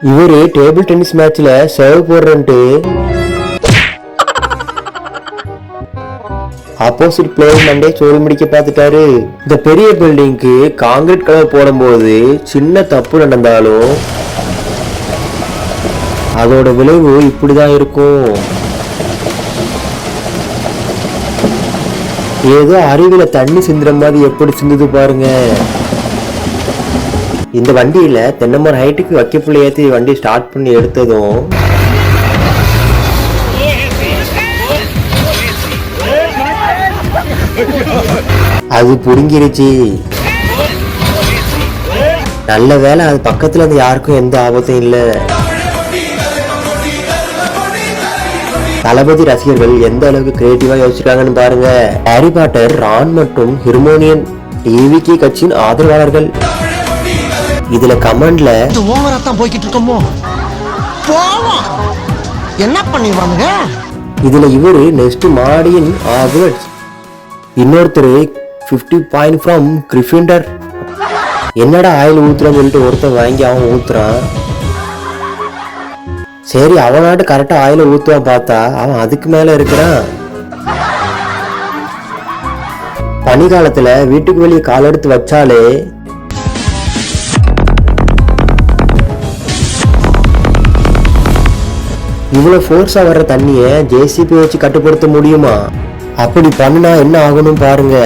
இவரு table tennis மேட்ச்ல serve போடுறன்ட்டு opposite player Monday சோறு முடிக்க பார்த்துட்டாரு. இந்த பெரிய பில்டிங்க்கு காங்கிரீட் கலர் போடும்போது சின்ன தப்பு நடந்தாலும் அதோட விளைவு இப்படிதான் இருக்கும். ஏதோ அருவில தண்ணி சிந்துற மாதிரி எப்படி சிந்துது பாருங்க. இந்த வண்டியில தென்னமரம் ஹைட்டுக்கு வைக்கப்புள்ள ஏற்றி வண்டி ஸ்டார்ட் பண்ணி எடுத்ததும் அது புடுங்கிருச்சு. நல்ல வேலை அது பக்கத்துல இருந்து யாருக்கும் எந்த ஆபத்தும் இல்ல. தளபதி ரசிகர்கள் எந்த அளவுக்கு கிரியேட்டிவா யோசிச்சிருக்காங்கன்னு பாருங்க. ஹாரி பாட்டர், ரான் மற்றும் ஹெர்மியோனி டிவிகே கட்சியின் ஆதரவாளர்கள். இதுல கமெண்ட்ல ஓவரா தான் போய்கிட்டு இருக்கோமோ, என்ன பண்ணிடுவாங்க. இதுல இவரு நெக்ஸ்ட் மாடியின் ஆகர்ட்ஸ், இன்னொருத்தர் 50 பாயிண்ட் ஃப்ரம் கிரிஃபிண்டர். என்னடா ஆயில் ஊத்துறான்னு சொல்லிட்டு ஒருத்தன் வாங்கி அவன் ஊத்துறான். சரி அவனாட்டு கரெக்டா ஆயில ஊத்துவான் பார்த்தா அவன் அதுக்கு மேல இருக்கிறான். பனிக்காலத்துல வீட்டுக்கு வெளியே கால் எடுத்து வச்சாலே இவ்வளவு ஃபோர்ஸா வர்ற தண்ணிய ஜேசிபி வச்சு கட்டுப்படுத்த முடியுமா? அப்படி பண்ணா என்ன ஆகணும் பாருங்க.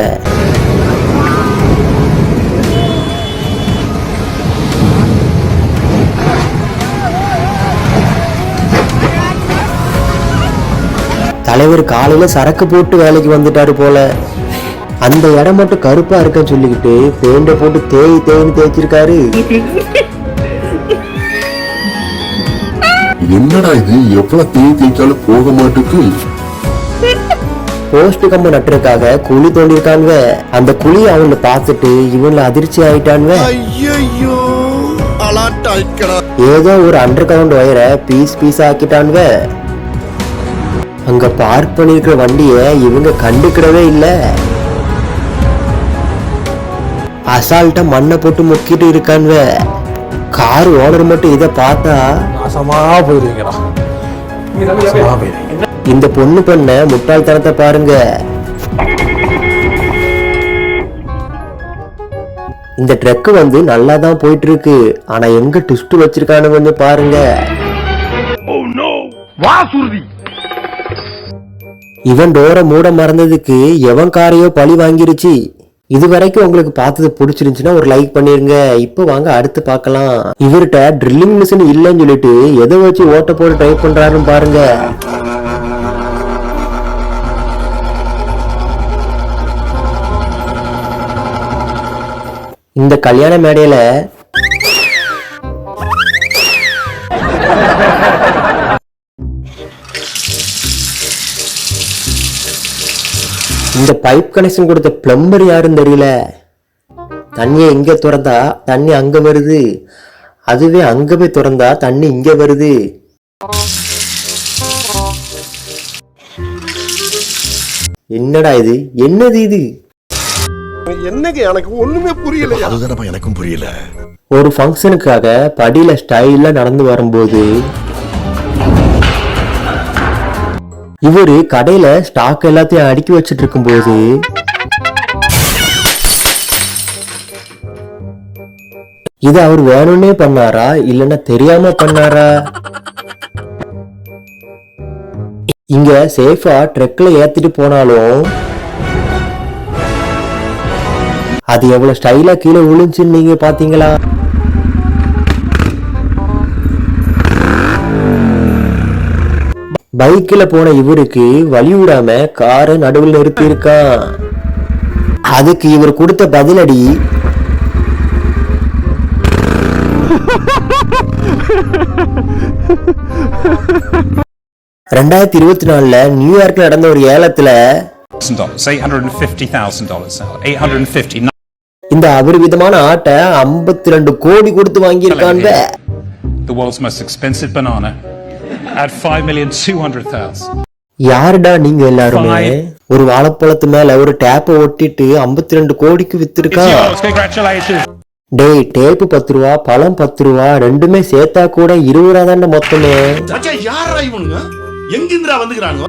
தலைவர் காலையில சரக்கு போட்டு வேலைக்கு வந்துட்டாரு போல. அந்த இடம் மட்டும் கருப்பா இருக்குன்னு சொல்லிக்கிட்டு பெயிண்ட போட்டு தேய்ன்னு தேய்ச்சிருக்காரு. என்னடா இது, எவ்வளவு தேய்ச்சாலும் போக மாட்டுக்கு. போஸ்ட் கம்பு நட்டுறதுக்காக குழி தோண்டிருக்காங்க. அந்த குழி அவங்கள பார்த்துட்டு இவங்கள அதிர்ச்சி ஆயிட்டானுவ. ஏதோ ஒரு அண்டர் கிரவுண்ட் வயரை பீஸ் ஆக்கிட்டானுவ. அங்க பார்க் பண்ணிருக்கிற வண்டிய இவங்க கண்டுக்கிடவே இல்ல. அசால்ட்டா மண்ணை போட்டு முக்கிட்டு இருக்கானுவ. கார் ஓனர் மட்டும் இத பார்த்தா இந்த பொண்ணு பண்ண முட்டாள்தனத்தை பாருங்க. இந்த ட்ரக் வந்து நல்லா தான் போயிட்டு இருக்கு. ஆனா எங்க ட்விஸ்ட் வச்சிருக்கானு பாருங்க. இவன் டோரை மூட மறந்ததுக்கு எவன் காரையோ பழி வாங்கிருச்சு. இது வரைக்கும் உங்களுக்கு பார்த்தது பிடிச்சிருந்துச்சுன்னா ஒரு லைக் பண்ணிருங்க. இப்போ வாங்க அடுத்து பார்க்கலாம். இவர்கிட்ட ட்ரில்லிங் மிஷின் இல்லைன்னு சொல்லிட்டு எதை வச்சு ஓட்ட போட்டு ட்ரை பண்றாருன்னு பாருங்க. இந்த கல்யாண மேடையில இந்த பைப் கனெக்ஷன் கொடுத்த பிளம்பர் யாருன்னு தெரியல. தண்ணியை இங்க திறந்தா தண்ணி அங்க வருது, அதுவே அங்க போய் திறந்தா தண்ணி இங்க வருது. என்னடா இது, என்னது இது? என்னங்க எனக்கு ஒண்ணுமே புரியல. அதுதானப்பா எனக்கும் புரியல. ஒரு ஃபங்க்ஷனுக்காக படியில ஸ்டைலா நடந்து வரும்போது இவரு கடையில ஸ்டாக் எல்லாத்தையும் அடுக்கி வச்சிட்டு இருக்கும் போது இது அவர் வேணும்னே பண்ணாரா இல்லன்னா தெரியாம பண்ணாரா? இங்க சேஃபா ட்ரக்ல ஏத்திட்டு போனாலும் அது எவ்வளவு ஸ்டைலா கீழே விழுந்துச்சுன்னு நீங்க பாத்தீங்களா? பைக்ல போன இவருக்கு வழி விடாம காரை நடுவில் நிறுத்தி இருக்கான். அதுக்கு இவர் கொடுத்த பதிலடி ரெண்டாயிரத்தி 24 நியூயார்க்ல நடந்த ஒரு ஏலத்துல இந்த அபரிவிதமான ஆட்டை 52 கோடி கொடுத்து வாங்கியிருக்காங்க. The world's most expensive banana at 5,200,000. யாருடா நீங்க எல்லாருமே? ஒரு வாழைப்பழத்து மேல ஒரு டேப்பை ஒட்டிட்டு 52 கோடிக்கு வித்திருக்கா. டேய் டேப்பு 10 ரூபா, பழம் 10 ரூபா, ரெண்டுமே சேர்த்தா கூட 20 ரூபா தானே மொத்தமே. யாரா இவனுங்க எங்கிந்திரா வந்துக்கிறாங்க?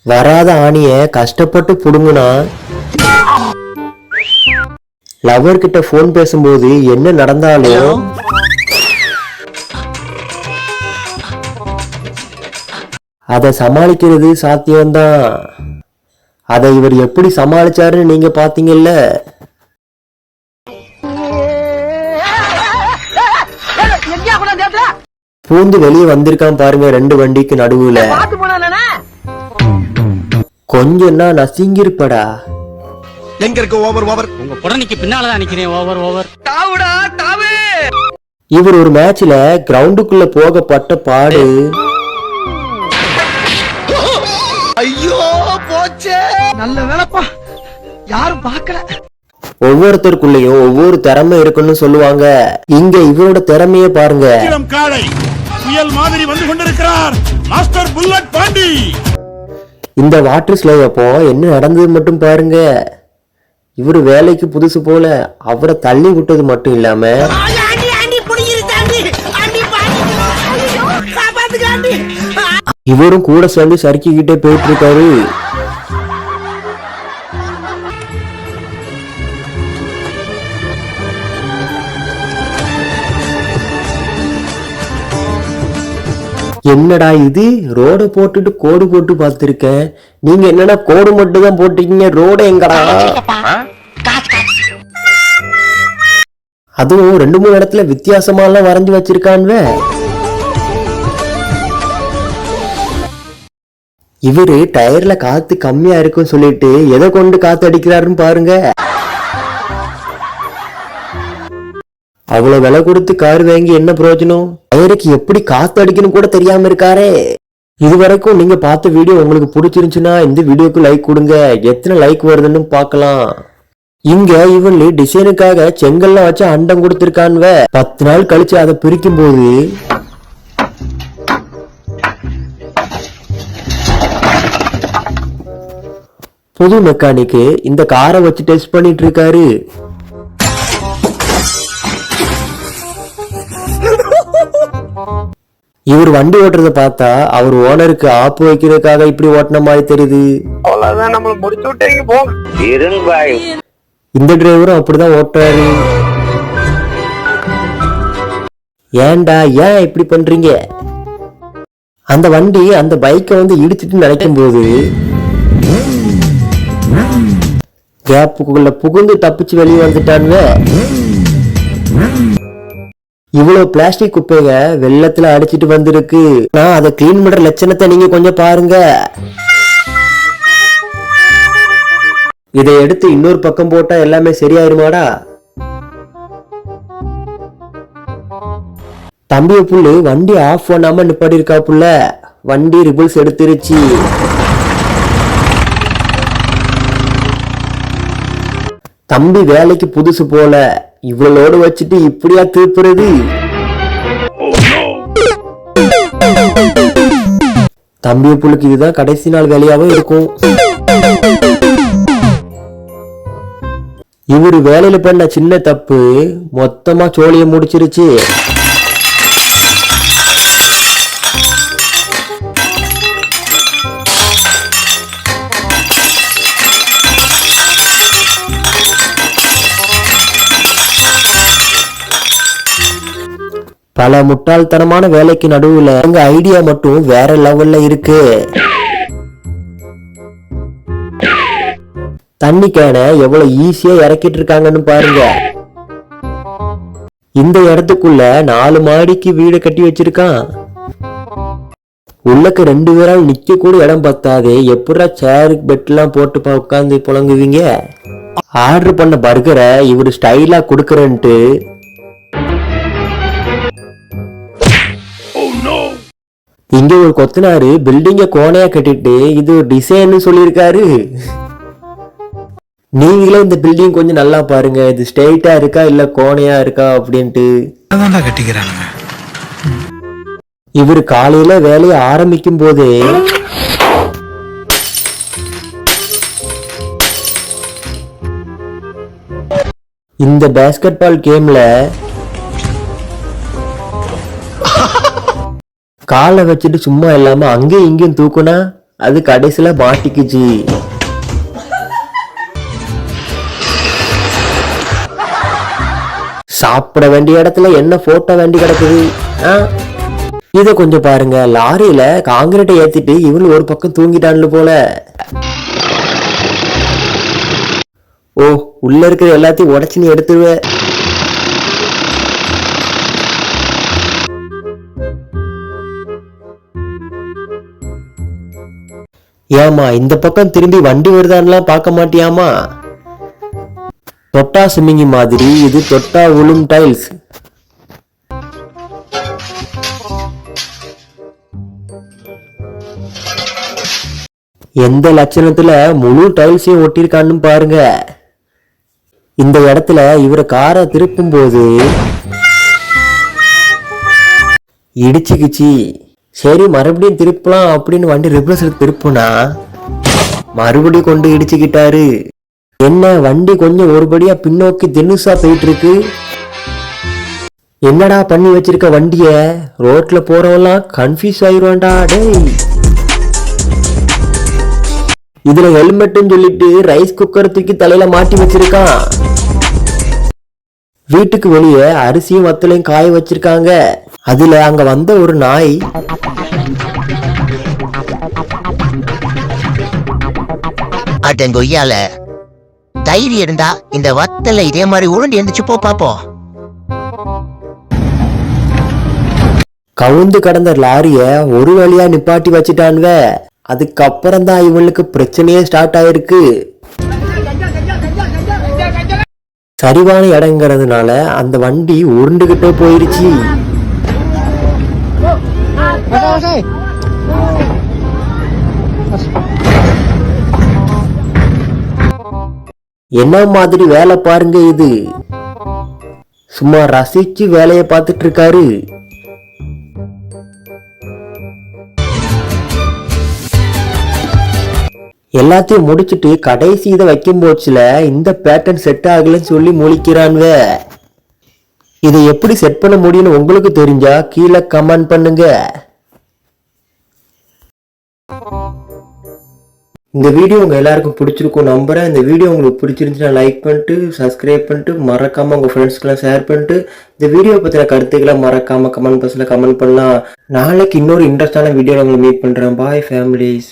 வராத ஆணிய கஷ்டப்பட்டு புடுங்குனா லவர் கிட்ட போன் பேசும்போது என்ன நடந்தாலும் அதை சமாளிக்கிறது சாத்தியம்தான். அதை இவர் எப்படி சமாளிச்சாருன்னு நீங்க பாத்தீங்கல்ல. பூந்து வெளியே வந்திருக்கான் பாருங்க ரெண்டு வண்டிக்கு நடுவுல. கொஞ்சம்னா நசிங்கிருப்படா. எங்க இருக்கு ஓவர் ஓவர்? உங்க புடனைக்கு பின்னாலதான் நிக்கிறேன். Over over. இவர் ஒரு மேட்ச்ல கிரவுண்டுக்குள்ள போகப்பட்ட பாடு. ஐயோ போச்சே. நல்ல வேலைப்பா, யாரும் பார்க்கல. ஒவ்வொருத்தருக்குள்ளயும் ஒவ்வொரு திறமை இருக்குன்னு சொல்லுவாங்க. இங்க இவரோட திறமைய பாருங்க. காளை புயல் மாதிரி வந்து கொண்டிருக்கிறார் மாஸ்டர் புல்லட் பாண்டி. இந்த வாட்டர் ஸ்லைவ் அப்போ என்ன நடந்தது மட்டும் பாருங்க. இவரு வேலைக்கு புதுசு போல அவரை தள்ளி விட்டது மட்டும் இல்லாம இவரும் கூட சேர்ந்து சறுக்கிக்கிட்டே போயிட்டு இருக்காரு. என்னடா இது, ரோட போட்டுட்டு கோடு போட்டு பார்த்திருக்கேன். நீங்க என்னடா கோடு மட்டும் தான் போட்டீங்க, ரோட எங்கடா? அதுவும் 2-3 இடத்துல வித்தியாசமாலாம் வரைஞ்சு வச்சிருக்கான்வ. இவரு டயர்ல காத்து கம்மியா இருக்குன்னு சொல்லிட்டு எதை கொண்டு காத்து அடிக்கிறாருன்னு பாருங்க. அவ்வளவு விலை கொடுத்து கார் வாங்கி என்ன பிரயோஜனம்? டயருக்கு எப்படி காத்து அடிக்கணும் கூட தெரியாம இருக்காரே. இது வரைக்கும் நீங்க பார்த்த வீடியோ உங்களுக்கு பிடிச்சிருந்துச்சுன்னா இந்த வீடியோக்கு லைக் கொடுங்க. எத்தனை லைக் வருதுன்னு பார்க்கலாம். இங்க இவன் டிசைனுக்காக செங்கல்லாம் வச்சு அண்டம் கொடுத்திருக்கான்வ. 10 நாள் கழிச்சு அதை பிரிக்கும் போது புது மெக்கானிக்கு இந்த காரை வச்சு டெஸ்ட் பண்ணிட்டு இருக்காரு. இவர் வண்டி ஓட்டுறத பார்த்தா அவர் ஓனருக்கு ஆப்பு வைக்கிறதுக்காக இப்படி ஓட்டின மாதிரி தெரியுது. இந்த டிரைவரும் அப்படிதான் ஓட்டுறாரு. ஏன்டா ஏன் இப்படி பண்றீங்க? அந்த வண்டி அந்த பைக்கை வந்து இடிச்சிட்டு நினைக்கும் போது கேப்புக்குள்ள புகுந்து தப்பிச்சு வெளியே வந்துட்டானுங்க. இவ்வளவு பிளாஸ்டிக் குப்பைங்க வெள்ளத்துல அடிச்சிட்டு வந்திருக்கு. நான் அதை கிளீன் பண்ற லட்சணத்தை நீங்க கொஞ்சம் பாருங்க. இதை எடுத்து இன்னொரு பக்கம் போட்டா எல்லாமே சரியாயிருமாடா? தம்பிய புள்ளு வண்டி ஆஃப் பண்ணாம நிப்பாடி இருக்கா புள்ள. வண்டி ரிபல்ஸ் எடுத்துருச்சு. தம்பி வேலைக்கு புதுசு போல இவ்வளோடு வச்சுட்டு இப்படியா திருப்புறது? தம்பிய புள்ளுக்கு இதுதான் கடைசி நாள் வேலையாவும் இருக்கும். இவரு வேலையில பண்ண சின்ன தப்பு மொத்தமா சோழிய முடிச்சிருச்சு. பல முட்டாள்தனமான வேலைக்கு நடுவுல உங்க ஐடியா மட்டும் வேற லெவல்ல இருக்கு. தண்ணி கேனை எவ்வளவு ஈஸியா இறக்கிட்டு இருக்காங்கன்னு பாருங்க. இந்த இடத்துக்குள்ள 4 மாடிக்கு வீடு கட்டி வச்சிருக்கான். உள்ளக்க 2 பேரால் நிக்க கூட இடம் பத்தாது. எப்படா சேரு பெட் எல்லாம் போட்டு உட்காந்து புழங்குவீங்க? ஆர்டர் பண்ண பர்கரை இவரு ஸ்டைலா கொடுக்கறன்ட்டு இங்க ஒரு கொத்தனாரு பில்டிங்க கோணையா கட்டிட்டு இது ஒரு டிசைன் சொல்லியிருக்காரு. நீங்களே இந்த பில்டிங் கொஞ்சம் நல்லா பாருங்க. இது ஸ்ட்ரெயிட்டா இருக்கா இல்ல கோணையா இருக்கா அப்படின்ட்டு கட்டிக்கிறாங்க. இவரு காலையில வேலையை ஆரம்பிக்கும் போதே இந்த பேஸ்கெட் பால் கேம்ல காலை வச்சுட்டு சும்மா இல்லாம அங்கேயும் இங்கேயும் தூக்குனா அது கடைசியில மாட்டிக்குச்சு. சாப்பிட வேண்டிய இடத்துல என்ன போட்டோ வேண்டி கிடக்குது. இத கொஞ்சம் பாருங்க, லாரியில காங்கிரீட்டை ஏத்திட்டு இவனு ஒரு பக்கம் தூங்கிட்டான்ல போல. ஓ, உள்ள இருக்கிற எல்லாத்தையும் உடைச்சு நீ எடுத்துருவ. ஏமா இந்த பக்கம் திரும்பி வண்டி வருதான்லாம் பார்க்க மாட்டியாமா? தொட்டா சிமிங்கி மாதிரி இது தொட்டா உளும் டைல்ஸ். எந்த லட்சணத்துல முழு டைல்ஸையும் ஒட்டிருக்கான்னு பாருங்க. இந்த இடத்துல இவர காரை திருப்பும் போது இடிச்சுக்கிச்சு. சரி மறுபடியும் திருப்பலாம் அப்படின்னு வண்டி ரிவர்ஸ்ல திருப்புனா மறுபடியும் கொண்டு இடிச்சுக்கிட்டாரு. என்ன வண்டி கொஞ்சம் ஒருபடியா பின்னோக்கி தினுசா போயிட்டு இருக்கு. என்னடா பண்ணி வச்சிருக்க வண்டிய? ரோட்ல போறவெல்லாம் கன்ஃபியூஸ் ஆயிடுவான்டா டேய். இதுல ஹெல்மெட்னு சொல்லிட்டு ரைஸ் குக்கர் தூக்கி தலையில மாட்டி வச்சிருக்கான். வீட்டுக்கு வெளியே அரிசியும் வத்தலையும் காய வச்சிருக்காங்க. அதுல அங்க வந்த ஒரு நாய் அடங்கொய்யால தைரியம் இருந்தா இந்த வத்தல இதே மாதிரி உருண்டு எந்திரிச்சு போ பாப்போம். கவுந்து கடந்த லாரிய ஒரு வழியா நிப்பாட்டி வச்சிட்டான்வ. அதுக்கப்புறம் தான் இவங்களுக்கு பிரச்சனையே ஸ்டார்ட் ஆயிருக்கு. சரிவான இடங்கிறதுனால அந்த வண்டி உருண்டுகிட்டே போயிருச்சு. என்ன மாதிரி வேலை பாருங்க இது. சும்மா ரசிச்சு வேலையை பார்த்துட்டு இருக்காரு. எல்லாத்தையும் முடிச்சிட்டு கடைசி இதை வைக்கும் போச்சுல இந்த பேட்டர்ன் செட் ஆகலன்னு சொல்லி முழிக்கிறான்வ. இதை எப்படி செட் பண்ண முடியும்னு உங்களுக்கு தெரிஞ்சா கீழே கமெண்ட் பண்ணுங்க. இந்த வீடியோ உங்க எல்லாருக்கும் பிடிச்சிருக்கும் நம்புறேன். இந்த வீடியோ உங்களுக்கு பிடிச்சிருந்துச்சுன்னா லைக் பண்ணிட்டு சப்ஸ்கிரைப் பண்ணிட்டு மறக்காம உங்க ஃப்ரெண்ட்ஸ்க்கெல்லாம் ஷேர் பண்ணிட்டு இந்த வீடியோ பத்தின கருத்துக்களை மறக்காம கமெண்ட் பாக்ஸ்ல கமெண்ட் பண்ணலாம். நாளைக்கு இன்னொரு இன்ட்ரெஸ்டான வீடியோ உங்களை மீட் பண்றேன். பாய் ஃபேமிலிஸ்.